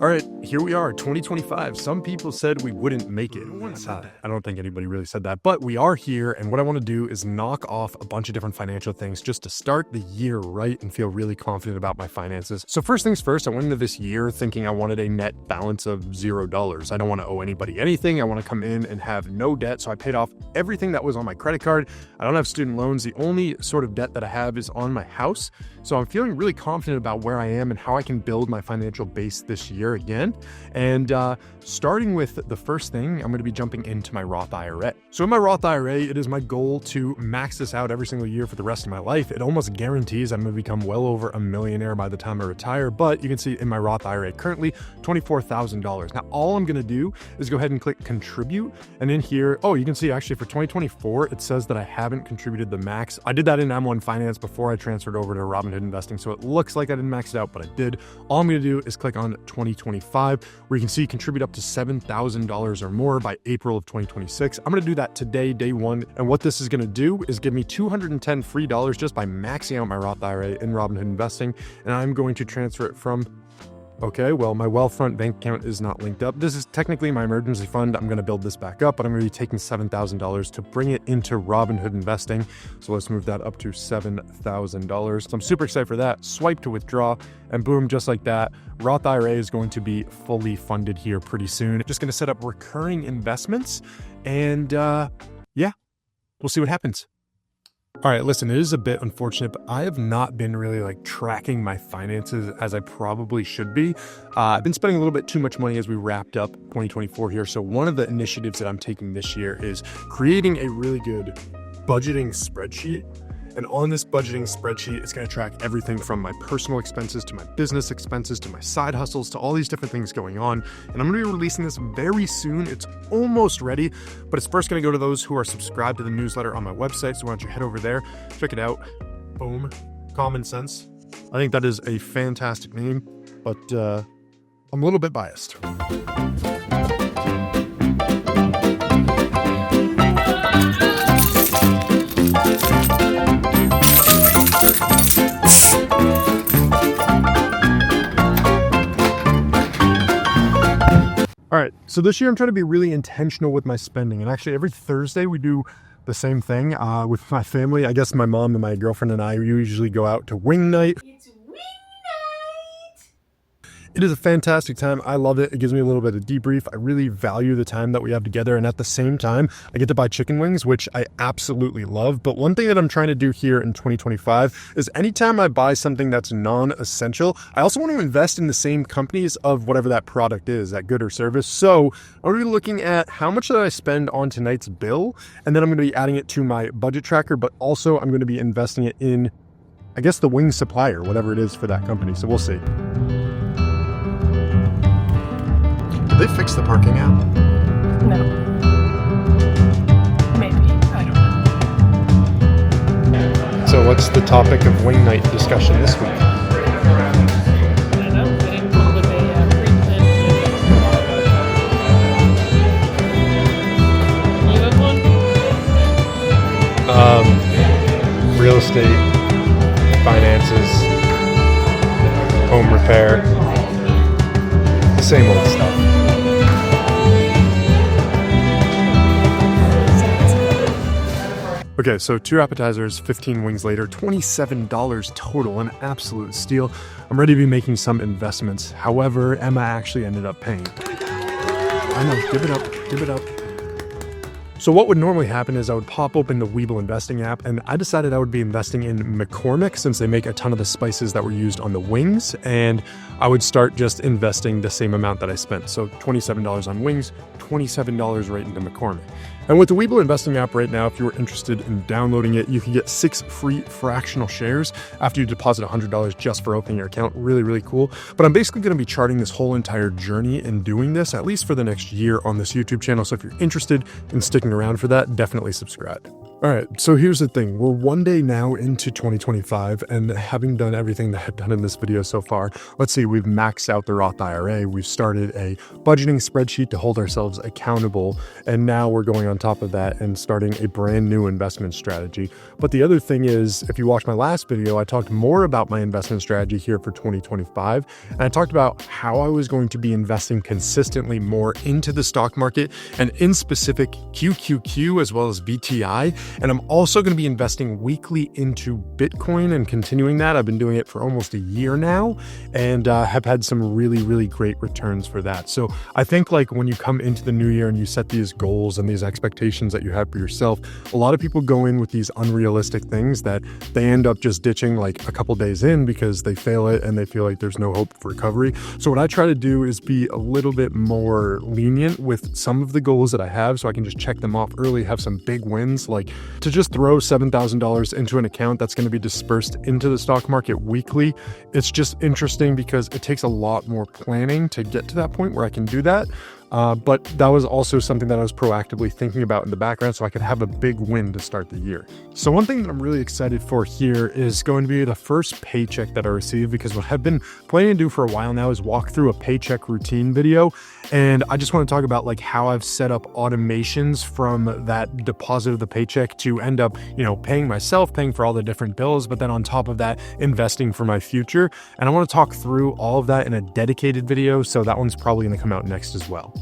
All right, here we are, 2025. Some people said we wouldn't make it. I don't think anybody really said that, but we are here. And what I want to do is knock off a bunch of different financial things just to start the year right and feel really confident about my finances. So first things first, I went into this year thinking I wanted a net balance of $0. I don't want to owe anybody anything. I want to come in and have no debt. So I paid off everything that was on my credit card. I don't have student loans. The only sort of debt that I have is on my house. So I'm feeling really confident about where I am and how I can build my financial base this year again. And starting with the first thing, I'm going to be jumping into my Roth IRA. So in my Roth IRA, it is my goal to max this out every single year for the rest of my life. It almost guarantees I'm going to become well over a millionaire by the time I retire. But you can see in my Roth IRA currently $24,000. Now, all I'm going to do is go ahead and click contribute. And in here, you can see actually for 2024, it says that I haven't contributed the max. I did that in M1 Finance before I transferred over to Robinhood Investing. So it looks like I didn't max it out, but I did. All I'm going to do is click on 2025, where you can see contribute up to $7,000 or more by April of 2026. I'm going to do that today, day one. And what this is going to do is give me $210 free just by maxing out my Roth IRA in Robinhood Investing. And I'm going to transfer it from my Wealthfront bank account is not linked up. This is technically my emergency fund. I'm going to build this back up, but I'm going to be taking $7,000 to bring it into Robinhood Investing. So let's move that up to $7,000. So I'm super excited for that. Swipe to withdraw, and boom, just like that, Roth IRA is going to be fully funded here pretty soon. Just going to set up recurring investments, and we'll see what happens. All right, listen, it is a bit unfortunate, but I have not been really tracking my finances as I probably should be. I've been spending a little bit too much money as we wrapped up 2024 here. So one of the initiatives that I'm taking this year is creating a really good budgeting spreadsheet. And on this budgeting spreadsheet, it's going to track everything from my personal expenses to my business expenses to my side hustles to all these different things going on. And I'm going to be releasing this very soon. It's almost ready, but it's first going to go to those who are subscribed to the newsletter on my website. So why don't you head over there, check it out. Boom. Common Sense. I think that is a fantastic name, but I'm a little bit biased. All right, so this year I'm trying to be really intentional with my spending. And actually every Thursday we do the same thing with my family. I guess my mom and my girlfriend and I usually go out to wing night. It's wing night! It is a fantastic time. I love it. It gives me a little bit of debrief. I really value the time that we have together. And at the same time, I get to buy chicken wings, which I absolutely love. But one thing that I'm trying to do here in 2025 is anytime I buy something that's non-essential, I also want to invest in the same companies of whatever that product is, that good or service. So I'm going to be looking at how much did I spend on tonight's bill, and then I'm going to be adding it to my budget tracker, but also I'm going to be investing it in, I guess, the wing supplier, whatever it is for that company. So we'll see. Did they fix the parking app? No. Maybe. I don't know. So what's the topic of wing night discussion this week? I don't know. We didn't come up with a pre-planned. You have one? Real estate, finances, home repair, the same old stuff. Okay, so 2 appetizers, 15 wings later, $27 total, an absolute steal. I'm ready to be making some investments. However, Emma actually ended up paying. I know, give it up, give it up. So what would normally happen is I would pop open the Webull Investing app, and I decided I would be investing in McCormick since they make a ton of the spices that were used on the wings, and I would start just investing the same amount that I spent. So $27 on wings, $27 right into McCormick. And with the Webull Investing app right now, if you were interested in downloading it, you can get 6 free fractional shares after you deposit $100 just for opening your account. Really, really cool. But I'm basically going to be charting this whole entire journey and doing this at least for the next year on this YouTube channel. So if you're interested in sticking around for that, definitely subscribe. All right, so here's the thing. We're one day now into 2025, and having done everything that I've done in this video so far, let's see, we've maxed out the Roth IRA, we've started a budgeting spreadsheet to hold ourselves accountable, and now we're going on top of that and starting a brand new investment strategy. But the other thing is, if you watched my last video, I talked more about my investment strategy here for 2025, and I talked about how I was going to be investing consistently more into the stock market, and in specific QQQ as well as BTI. And I'm also going to be investing weekly into Bitcoin and continuing that. I've been doing it for almost a year now and have had some really great returns for that. So I think like when you come into the new year and you set these goals and these expectations that you have for yourself, a lot of people go in with these unrealistic things that they end up just ditching like a couple days in because they fail it and they feel like there's no hope for recovery. So what I try to do is be a little bit more lenient with some of the goals that I have so I can just check them off early, have some big wins, like to just throw $7,000 into an account that's going to be dispersed into the stock market weekly. It's just interesting because it takes a lot more planning to get to that point where I can do that. But that was also something that I was proactively thinking about in the background so I could have a big win to start the year. So one thing that I'm really excited for here is going to be the first paycheck that I receive, because what I've been planning to do for a while now is walk through a paycheck routine video. And I just want to talk about like how I've set up automations from that deposit of the paycheck to end up, paying myself, paying for all the different bills, but then on top of that, investing for my future. And I want to talk through all of that in a dedicated video. So that one's probably going to come out next as well.